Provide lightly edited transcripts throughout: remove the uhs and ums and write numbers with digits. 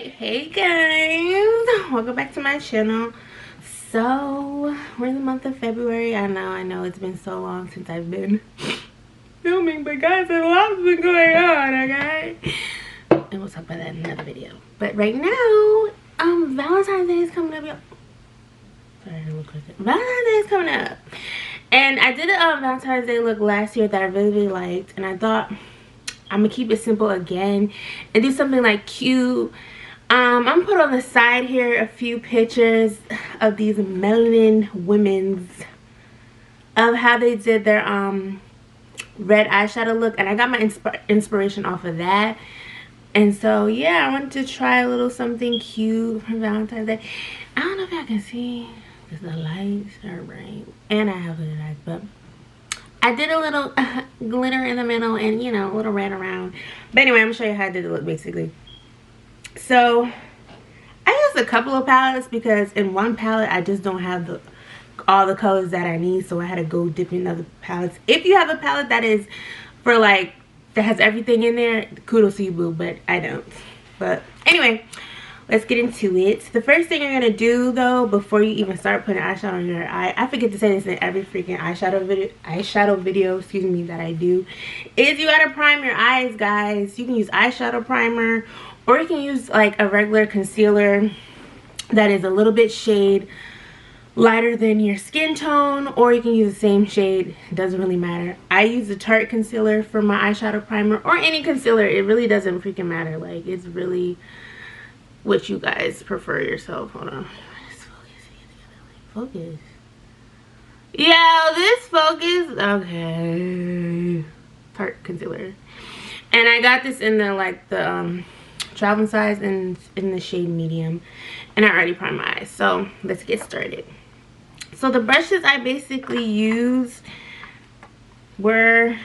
Hey guys, welcome back to my channel. So we're in the month of February. I know it's been so long since I've been filming, but guys, a lot's been going on, okay? And we'll talk about that in another video. But right now, Valentine's Day is coming up, y'all. Sorry, I look like it. Valentine's Day is coming up, and I did a Valentine's Day look last year that I really liked, and I thought I'm gonna keep it simple again and do something like cute. I'm gonna put on the side here a few pictures of these melanin women's of how they did their red eyeshadow look, and I got my inspiration off of that. And so yeah, I wanted to try a little something cute for Valentine's Day. I don't know if y'all can see because the lights are bright and I have hooded eyes, but I did a little glitter in the middle and, you know, a little red around. But anyway, I'm gonna show you how I did the look basically. So I used a couple of palettes because in one palette I just don't have all the colors that I need, so I had to go dip in other palettes. If you have a palette that is for like that has everything in there, kudos to you, boo, but I don't. But anyway, let's get into it. The first thing you're gonna do though, before you even start putting eyeshadow on your eye, I forget to say this in every freaking eyeshadow video, excuse me, that I do, is you gotta prime your eyes, guys. You can use eyeshadow primer, or you can use like a regular concealer that is a little bit shade lighter than your skin tone, or you can use the same shade. It doesn't really matter. I use the Tarte concealer for my eyeshadow primer, or any concealer. It really doesn't freaking matter. Like, it's really what you guys prefer yourself. Hold on. Focus. Yeah, this focus. Okay. Tarte concealer. And I got this in the like the traveling size and in the shade medium. And I already primed my eyes. So let's get started. So the brushes I basically used were,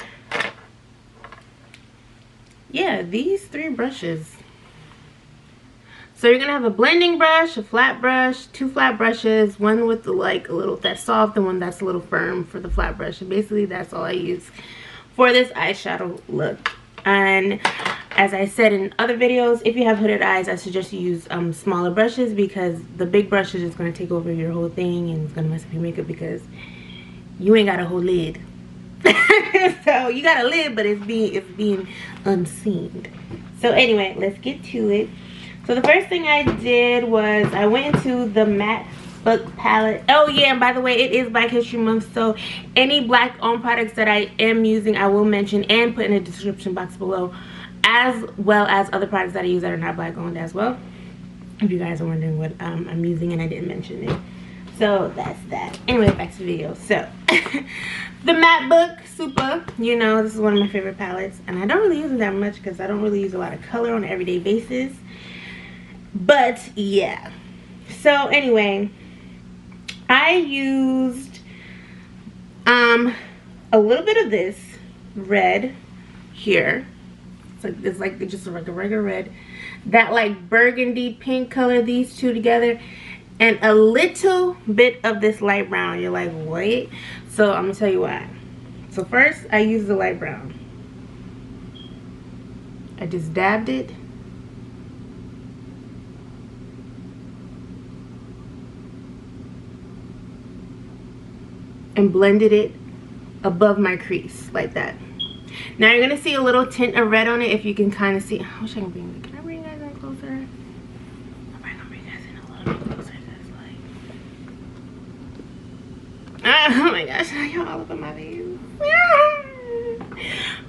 yeah, these three brushes. So you're gonna have a blending brush, a flat brush, two flat brushes, one with the, like a little that's soft and one that's a little firm for the flat brush. And basically that's all I use for this eyeshadow look. And as I said in other videos, if you have hooded eyes, I suggest you use smaller brushes, because the big brush is just going to take over your whole thing and it's going to mess up your makeup because you ain't got a whole lid. So you got a lid, but it's being unseen. So anyway, let's get to it. So the first thing I did was I went into the matte book palette. Oh yeah, and by the way, it is Black History Month, so any black owned products that I am using I will mention and put in the description box below, as well as other products that I use that are not black owned as well, if you guys are wondering what I'm using and I didn't mention it. So that's that. Anyway, back to the video. So the matte book super, you know, this is one of my favorite palettes, and I don't really use it that much because I don't really use a lot of color on an everyday basis. But yeah, so anyway, I used a little bit of this red here. It's like just like a regular red, that like burgundy pink color, these two together, and a little bit of this light brown. You're like, what? So I'm gonna tell you why. So first I used the light brown. I just dabbed it. And blended it above my crease like that. Now you're gonna see a little tint of red on it, if you can kind of see. I wish I can bring. Can I bring you guys in closer? I'm probably gonna bring you guys in a little bit closer. Like, oh my gosh, y'all all up in my face.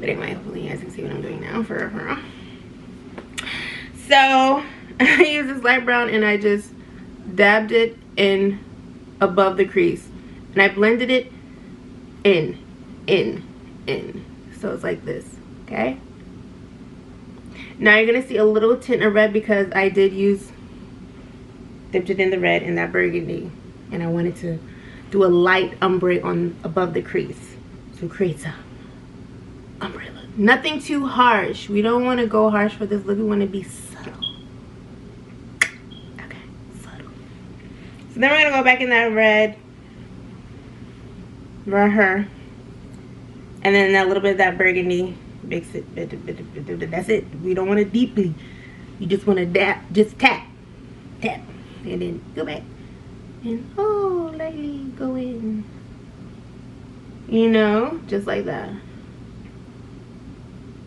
But anyway, hopefully you guys can see what I'm doing now for her. So I used this light brown and I just dabbed it in above the crease. And I blended it in. So it's like this, okay? Now you're gonna see a little tint of red because I did dipped it in the red and that burgundy. And I wanted to do a light ombre on above the crease. So it creates a umbrella. Nothing too harsh. We don't wanna go harsh for this look. We wanna be subtle. Okay, subtle. So then we're gonna go back in that red. Right here, and then that little bit of that burgundy, mix it. That's it. We don't want to deeply You just want to dab, just tap, tap, and then go back. And oh, lightly go in. You know, just like that.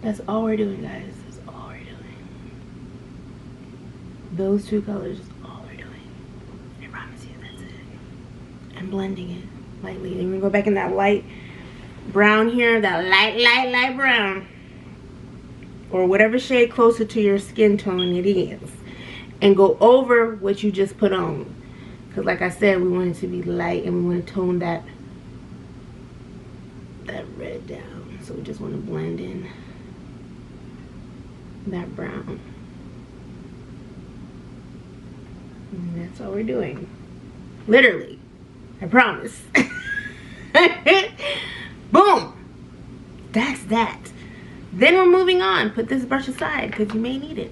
That's all we're doing, guys. That's all we're doing. Those two colors is all we're doing. I promise you, that's it. I'm blending it lightly. And we're gonna go back in that light brown here, that light brown. Or whatever shade closer to your skin tone it is. And go over what you just put on. Because like I said, we want it to be light and we want to tone that red down. So we just want to blend in that brown. And that's all we're doing. Literally. I promise. Boom. That's that. Then we're moving on. Put this brush aside because you may need it.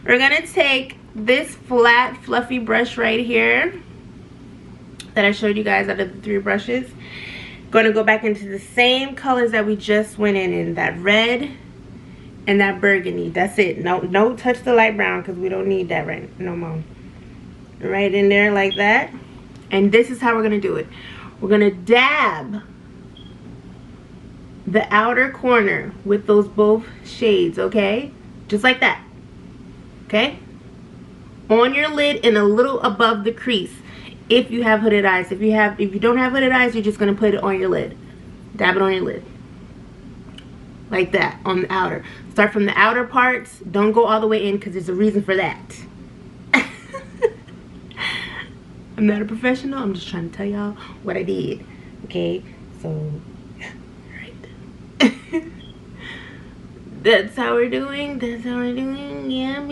We're going to take this flat fluffy brush right here that I showed you guys out of the 3 brushes. Going to go back into the same colors that we just went in that red and that burgundy. That's it. No, don't touch the light brown because we don't need that right no more. Right in there like that. And this is how we're going to do it. We're going to dab the outer corner with those both shades, okay? Just like that. Okay? On your lid and a little above the crease. If you have hooded eyes. If you don't have hooded eyes, you're just going to put it on your lid. Dab it on your lid. Like that, on the outer. Start from the outer parts. Don't go all the way in because there's a reason for that. I'm not a professional. I'm just trying to tell y'all what I did. Okay? So, right. That's how we're doing. That's how we're doing. Yum.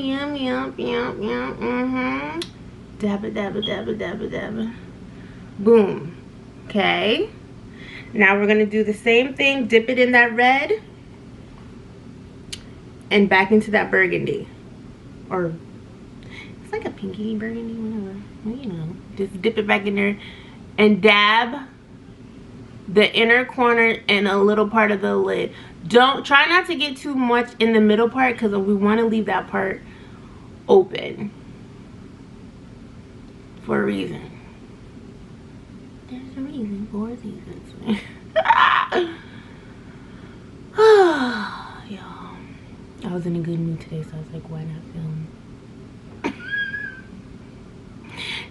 Dabba, dabba, dabba, dabba, dabba. Boom. Okay. Now we're going to do the same thing. Dip it in that red. And back into that burgundy. Or, it's like a pinky burgundy, whatever. Well, you know. Just dip it back in there. And dab the inner corner and a little part of the lid. Try not to get too much in the middle part because we want to leave that part open. For a reason. There's a reason for reasons. Y'all, I was in a good mood today, so I was like, why not film?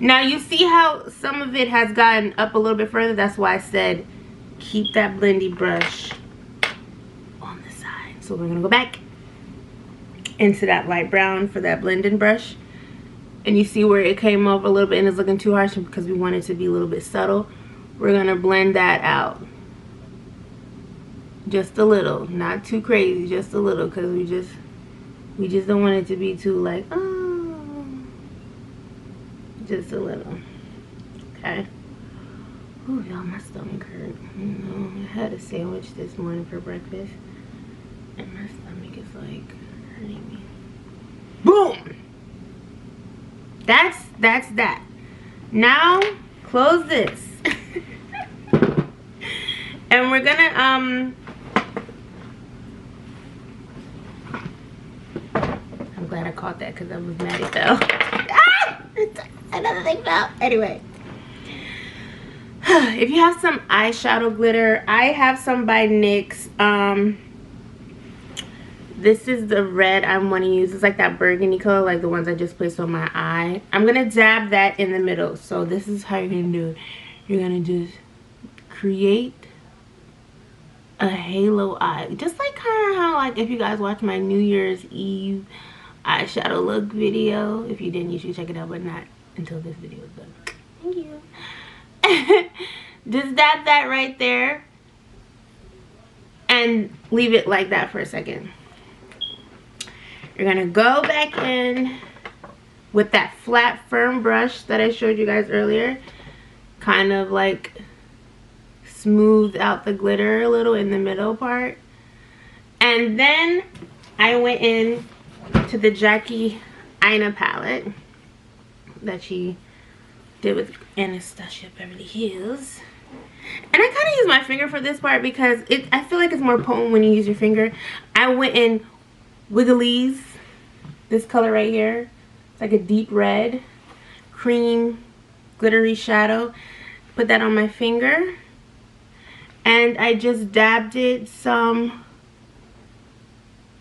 Now you see how some of it has gotten up a little bit further. That's why I said keep that blendy brush on the side. So we're gonna go back into that light brown for that blending brush. And you see where it came off a little bit and it's looking too harsh because we want it to be a little bit subtle. We're going to blend that out. Just a little. Not too crazy. Just a little because we just don't want it to be too like, oh. Just a little. Okay. Ooh, y'all, my stomach hurt. You know, I had a sandwich this morning for breakfast. And my stomach is like hurting me. Boom! That's that. Now close this. And we're gonna I'm glad I caught that because I was mad it fell. Ah! Another thing fell. Anyway. If you have some eyeshadow glitter, I have some by NYX. This is the red I want to use. It's like that burgundy color, like the ones I just placed on my eye. I'm going to dab that in the middle. So this is how you're going to do it. You're going to just create a halo eye. Just like kind of how, like, if you guys watch my New Year's Eve eyeshadow look video. If you didn't, you should check it out, but not until this video is done. Thank you. Just dab that right there. And leave it like that for a second. You're going to go back in with that flat, firm brush that I showed you guys earlier. Kind of like smooth out the glitter a little in the middle part. And then I went in to the Jackie Aina palette that she did with Anastasia Beverly Hills. And I kind of use my finger for this part because I feel like it's more potent when you use your finger. I went in Wigglies this color right here. It's like a deep red, cream, glittery shadow. Put that on my finger. And I just dabbed it some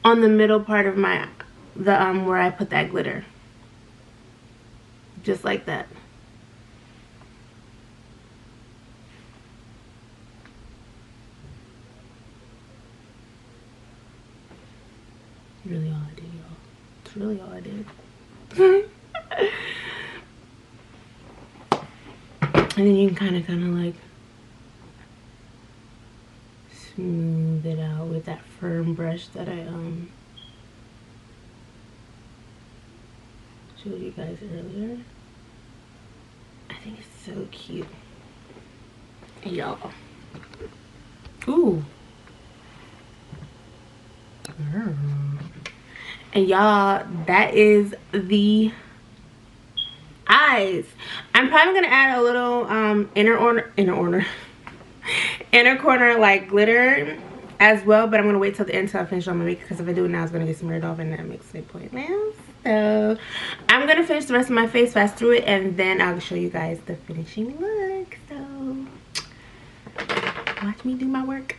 on the middle part of my, where I put that glitter. Just like that. Really all I did, y'all. It's really all I did. And then you can kind of like smooth it out with that firm brush that I showed you guys earlier. I think it's so cute, y'all. Ooh. And y'all, that is the eyes. I'm probably gonna add a little inner corner like glitter as well, but I'm gonna wait till the end till I finish on my makeup, because if I do it now it's gonna get smeared off and that makes it pointless. So I'm gonna finish the rest of my face fast through it, and then I'll show you guys the finishing look. So watch me do my work.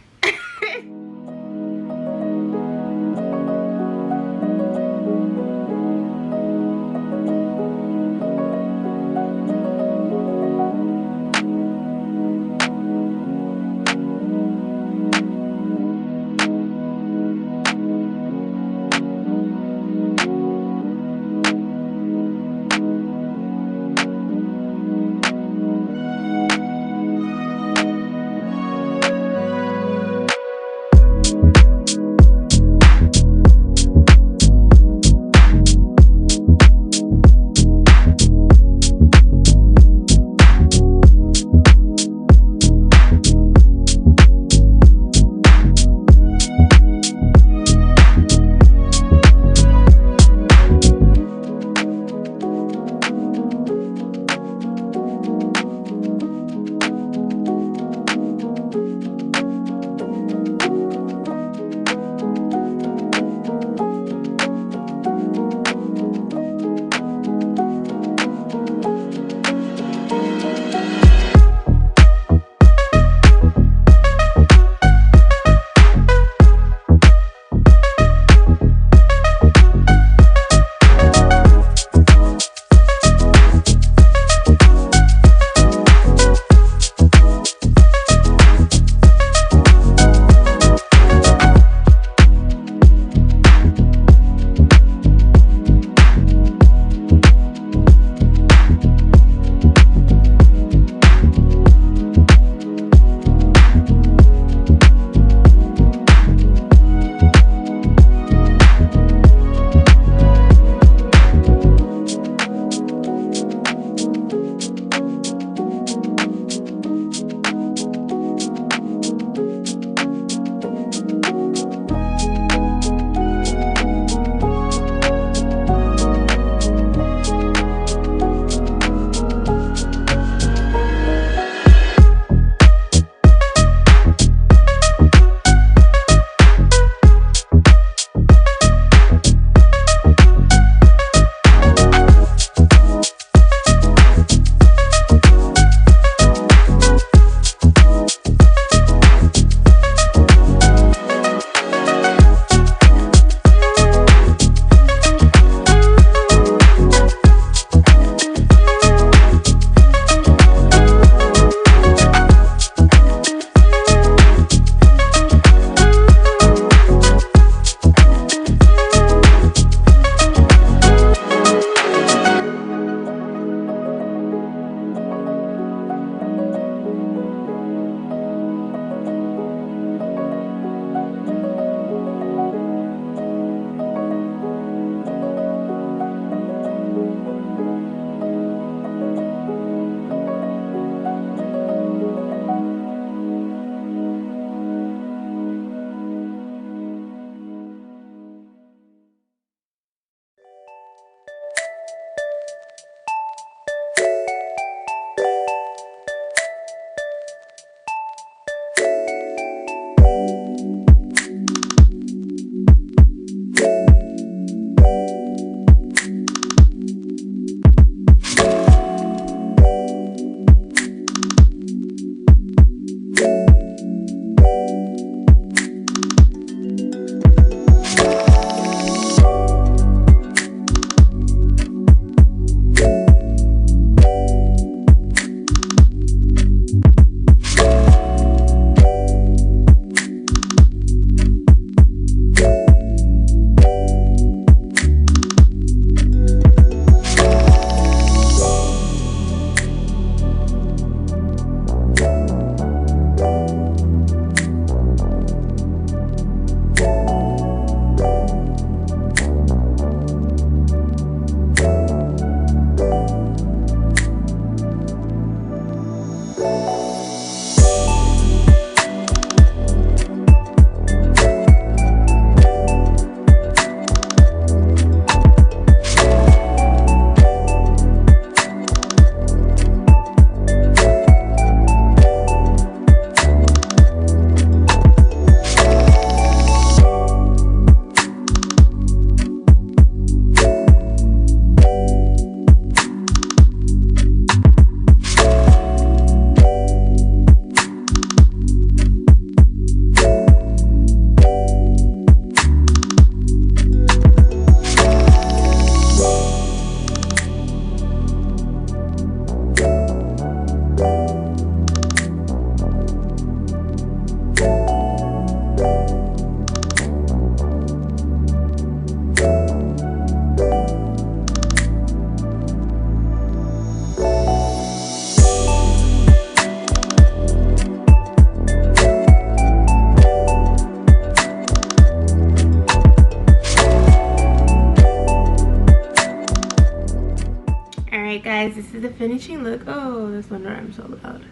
guys, this is the finishing look. Oh, this wonder I'm so loud.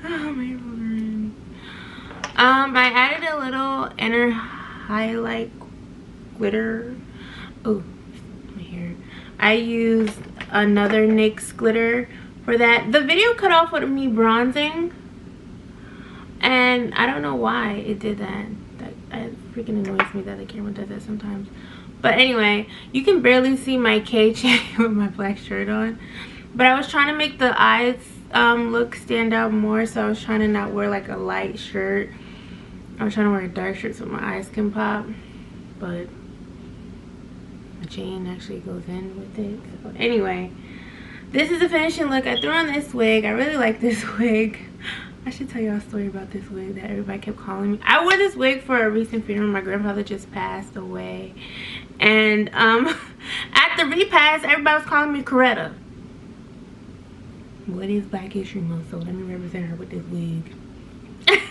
Oh, my Lord. I added a little inner highlight glitter. Oh, my hair. I used another NYX glitter for that. The video cut off with me bronzing, and I don't know why it did that. That freaking annoys me that the camera does that sometimes. But anyway, you can barely see my keychain with my black shirt on. But I was trying to make the eyes look stand out more, so I was trying to not wear like a light shirt. I was trying to wear a dark shirt so my eyes can pop. But the chain actually goes in with it. So anyway, this is the finishing look. I threw on this wig. I really like this wig. I should tell y'all a story about this wig that everybody kept calling me. I wore this wig for a recent funeral. My grandfather just passed away. And at the repast, everybody was calling me Corrector. Well, it is Black History Month, so let me represent her with this wig.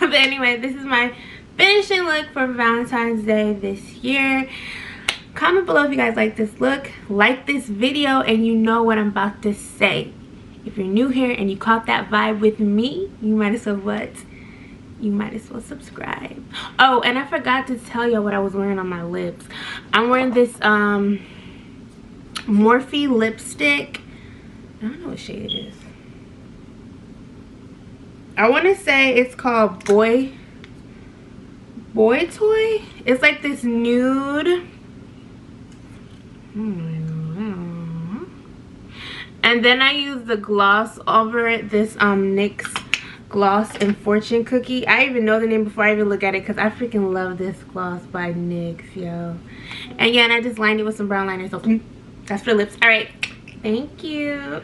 But anyway, this is my finishing look for Valentine's Day this year. Comment below if you guys like this look, like this video, and you know what I'm about to say. If you're new here and you caught that vibe with me, you might as well what? You might as well subscribe. Oh, and I forgot to tell y'all what I was wearing on my lips. I'm wearing this Morphe lipstick. I don't know what shade it is. I want to say it's called Boy Toy. It's like this nude. And then I use the gloss over it. This NYX gloss and fortune cookie. I even know the name before I even look at it because I freaking love this gloss by NYX, yo. And yeah, and I just lined it with some brown liner. So that's for the lips. All right, thank you.